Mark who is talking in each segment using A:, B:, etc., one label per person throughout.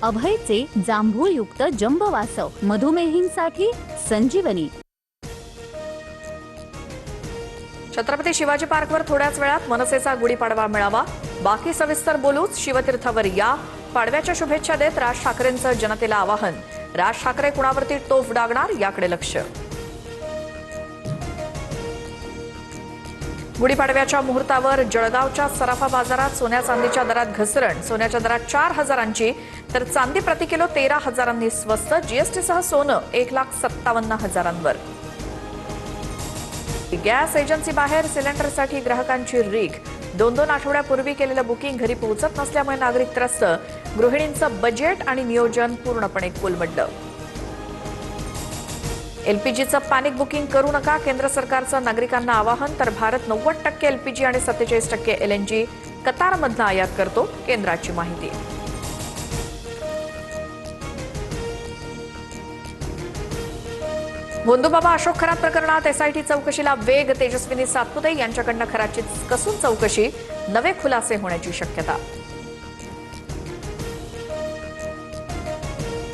A: अभयचे जांभूळयुक्त जंबवासव मधुमेहींसाठी संजीवनी।
B: छत्रपती शिवाजी पार्कवर थोड्याच वेळात मनसेचा गुढीपाडवा मेळावा। बाकी सविस्तर बोलूच शिवतीर्थावर या। पाडव्याच्या शुभेच्छा देत राज ठाकरेंचं जनतेला आवाहन। राज ठाकरे कुणावरती तोफ डागणार याकडे लक्ष। गुढीपाडव्याच्या मुहूर्तावर जळगावच्या सराफा बाजारात सोन्या चांदीच्या दरात घसरण। सोन्याच्या दरात 4,000ची तर चांदी प्रति किलो 13,000 स्वस्त। जीएसटीसह सोनं 1,57,000वर। गॅस एजन्सी बाहेर सिलेंडरसाठी ग्राहकांची रीघ। 2-2 आठवड्यापूर्वी केलेलं बुकिंग घरी पोहोचत नसल्यामुळे नागरिक त्रस्त। गृहिणींचं बजेट आणि नियोजन पूर्णपणे कोलमडलं। एलपीजीचं पॅनिक बुकिंग करू नका, केंद्र सरकारचं नागरिकांना आवाहन। तर भारत 90% एलपीजी आणि 47% एलएनजी कतारमधनं आयात करतो, केंद्राची माहिती। भोंदूबाबा अशोक खरात प्रकरणात एसआयटी चौकशीला वेग। तेजस्विनी सातपुते यांच्याकडनं खराची कसून चौकशी, नवे खुलासे होण्याची शक्यता।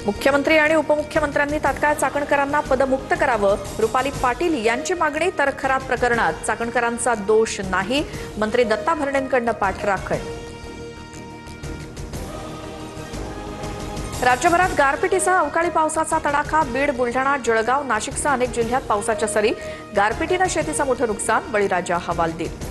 B: मुख्यमंत्री आणि उपमुख्यमंत्र्यांनी तात्काळ चाकणकरांना पदमुक्त करावं, रुपाली पाटील यांची मागणी। तर खरात प्रकरणात चाकणकरांचा दोष नाही, मंत्री दत्ता भरणेंकडनं पाठराखण। राज्यभरात गारपिटीसह अवकाळी पावसाचा तडाखा। बीड, बुलढाणा, जळगाव, नाशिकसह अनेक जिल्ह्यात पावसाच्या सरी। गारपिटीनं शेतीचं मोठं नुकसान, बळीराजा हवालदिल।